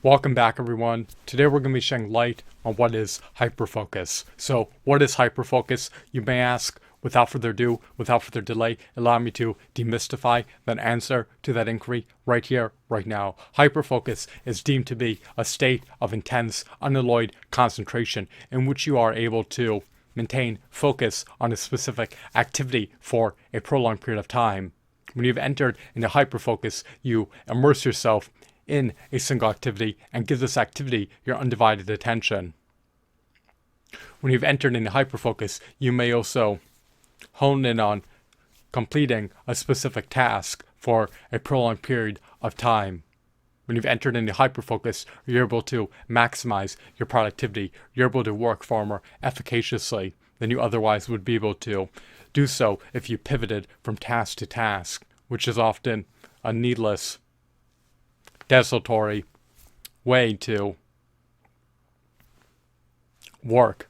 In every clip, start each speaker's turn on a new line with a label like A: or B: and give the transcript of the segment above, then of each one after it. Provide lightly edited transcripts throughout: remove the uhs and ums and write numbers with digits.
A: Welcome back, everyone. Today we're going to be shedding light on what is hyperfocus. So, what is hyperfocus? You may ask. Without further ado, without further delay, allow me to demystify that answer to that inquiry right here, right now. Hyperfocus is deemed to be a state of intense, unalloyed concentration in which you are able to maintain focus on a specific activity for a prolonged period of time. When you've entered into hyperfocus, you immerse yourself in a single activity and give this activity your undivided attention. When you've entered into hyperfocus, you may also hone in on completing a specific task for a prolonged period of time. When you've entered into hyperfocus, you're able to maximize your productivity. You're able to work far more efficaciously than you otherwise would be able to do so if you pivoted from task to task, which is often a needless, desultory way to work.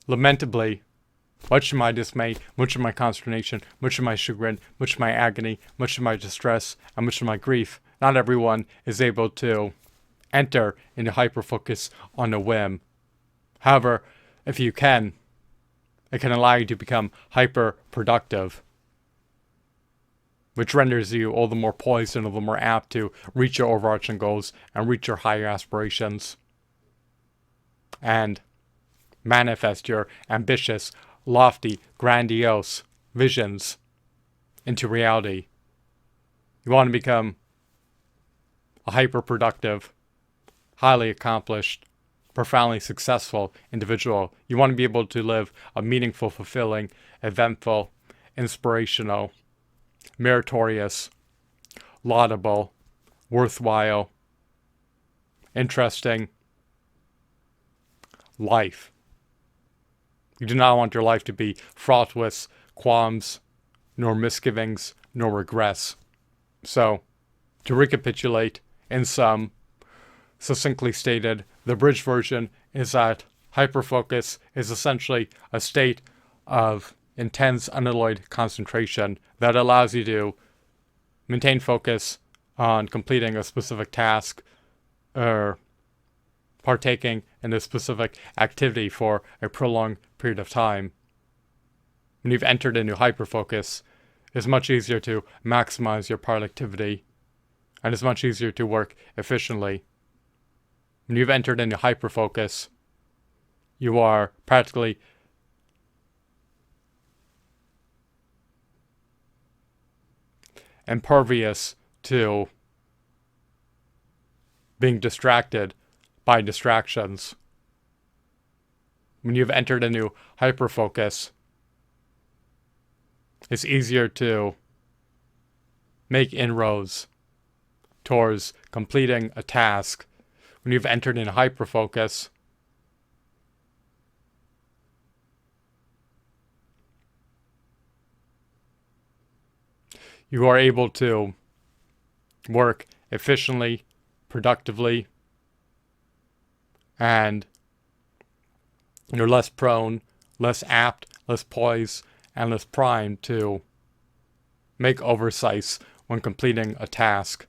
A: Lamentably, much of my dismay, much of my consternation, much of my chagrin, much of my agony, much of my distress, and much of my grief, not everyone is able to enter into hyperfocus on a whim. However, if you can, it can allow you to become hyper-productive, which renders you all the more poised and all the more apt to reach your overarching goals and reach your higher aspirations and manifest your ambitious, lofty, grandiose visions into reality. You want to become a hyper-productive, highly accomplished, profoundly successful individual. You want to be able to live a meaningful, fulfilling, eventful, inspirational, meritorious, laudable, worthwhile, interesting life. You do not want your life to be fraught with qualms, nor misgivings, nor regrets. So, to recapitulate, in sum, succinctly stated, the abridged version is that hyperfocus is essentially a state of intense, unalloyed concentration that allows you to maintain focus on completing a specific task or partaking in a specific activity for a prolonged period of time. When you've entered into hyperfocus, it's much easier to maximize your productivity, and it's much easier to work efficiently. When you've entered into hyperfocus, you are practically impervious to being distracted by distractions. When you've entered into hyperfocus, it's easier to make inroads towards completing a task. When you've entered into hyperfocus, you are able to work efficiently, productively, and you're less prone, less apt, less poised, and less primed to make oversights when completing a task.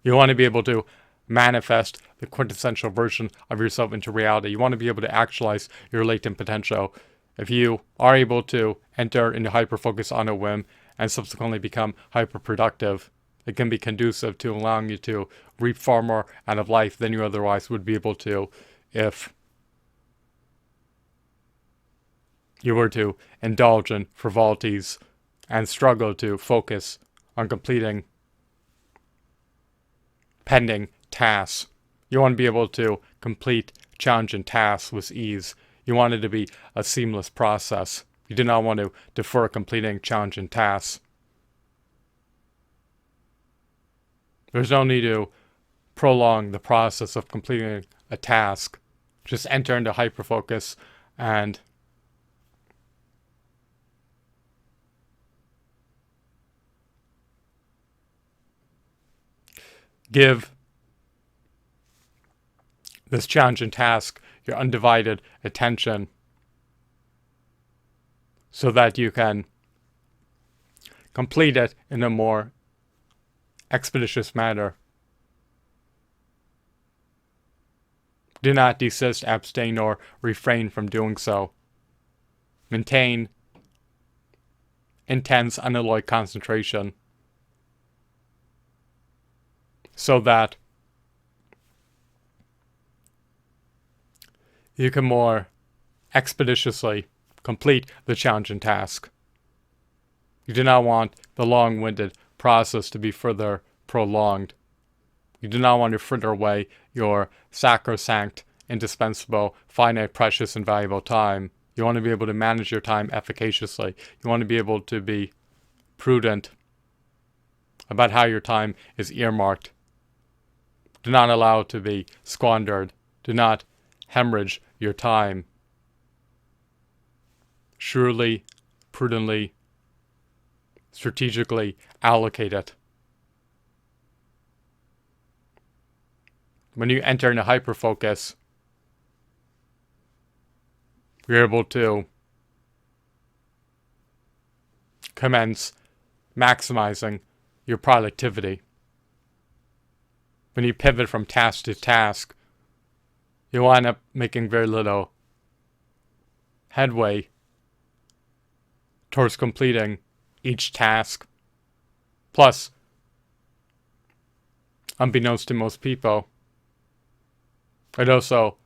A: You want to be able to manifest the quintessential version of yourself into reality. You want to be able to actualize your latent potential. If you are able to enter into hyperfocus on a whim and subsequently become hyperproductive, it can be conducive to allowing you to reap far more out of life than you otherwise would be able to if you were to indulge in frivolities and struggle to focus on completing pending tasks. You want to be able to complete challenging tasks with ease. You want it to be a seamless process. You do not want to defer completing challenging tasks. There's no need to prolong the process of completing a task. Just enter into hyperfocus and give this challenging task your undivided attention so that you can complete it in a more expeditious manner. Do not desist, abstain, or refrain from doing so. Maintain intense, unalloyed concentration so that you can more expeditiously complete the challenging task. You do not want the long-winded process to be further prolonged. You do not want to fritter away your sacrosanct, indispensable, finite, precious, and valuable time. You want to be able to manage your time efficaciously. You want to be able to be prudent about how your time is earmarked. Do not allow it to be squandered. Do not hemorrhage your time. Surely, prudently, strategically allocate it. When you enter into hyperfocus, you're able to commence maximizing your productivity. When you pivot from task to task, you wind up making very little headway towards completing each task. Plus, unbeknownst to most people, it also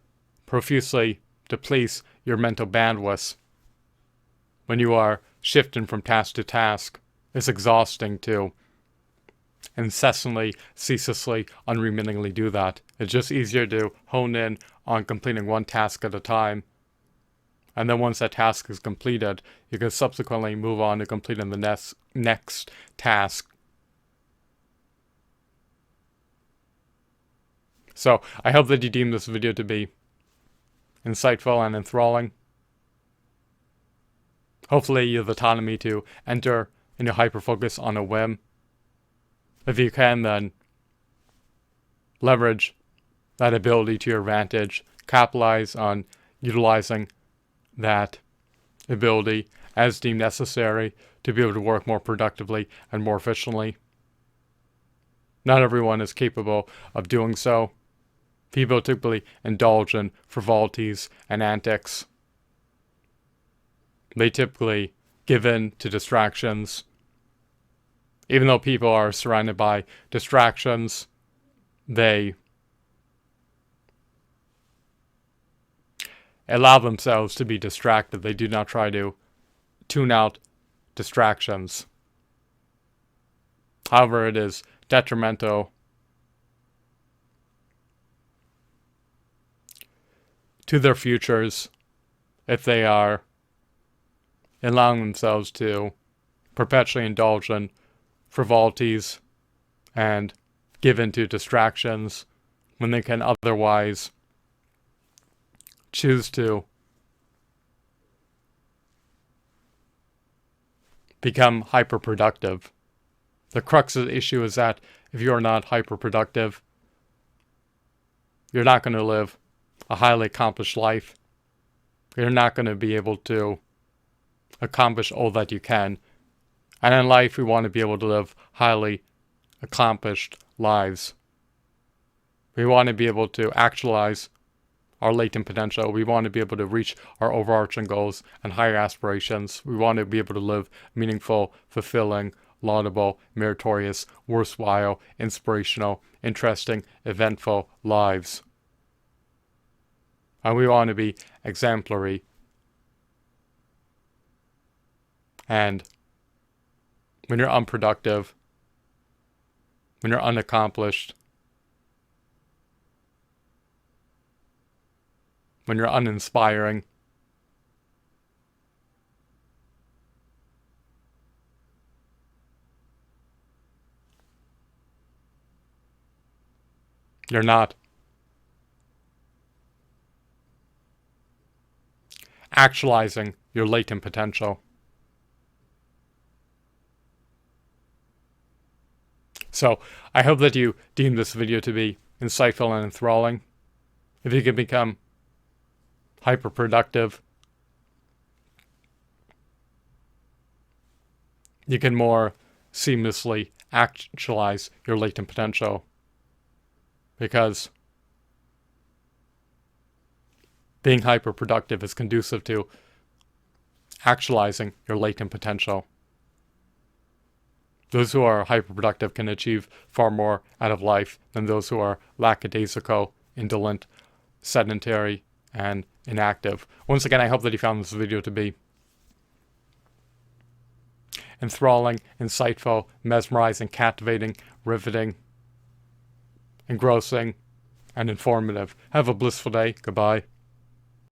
A: profusely depletes your mental bandwidth. When you are shifting from task to task, it's exhausting to incessantly, ceaselessly, unremittingly do that. It's just easier to hone in on completing one task at a time. And then once that task is completed, you can subsequently move on to completing the next task. So I hope that you deem this video to be insightful and enthralling. Hopefully you have autonomy to enter into hyperfocus on a whim. If you can, then leverage that ability to your advantage. Capitalize on utilizing that ability as deemed necessary to be able to work more productively and more efficiently. Not everyone is capable of doing so. People typically indulge in frivolities and antics. They typically give in to distractions. Even though people are surrounded by distractions, they allow themselves to be distracted. They do not try to tune out distractions. However, it is detrimental to their futures if they are allowing themselves to perpetually indulge in frivolities and give in to distractions when they can otherwise choose to become hyperproductive. The crux of the issue is that if you are not hyperproductive, you're not going to live a highly accomplished life. You're not going to be able to accomplish all that you can. And in life, we want to be able to live highly accomplished lives. We want to be able to actualize our latent potential. We want to be able to reach our overarching goals and higher aspirations. We want to be able to live meaningful, fulfilling, laudable, meritorious, worthwhile, inspirational, interesting, eventful lives. And we want to be exemplary. And when you're unproductive, when you're unaccomplished, when you're uninspiring, you're not actualizing your latent potential. So, I hope that you deem this video to be insightful and enthralling. If you can become hyperproductive, you can more seamlessly actualize your latent potential. Because being hyperproductive is conducive to actualizing your latent potential. Those who are hyperproductive can achieve far more out of life than those who are lackadaisical, indolent, sedentary, and inactive. Once again, I hope that you found this video to be enthralling, insightful, mesmerizing, captivating, riveting, engrossing, and informative. Have a blissful day. Goodbye.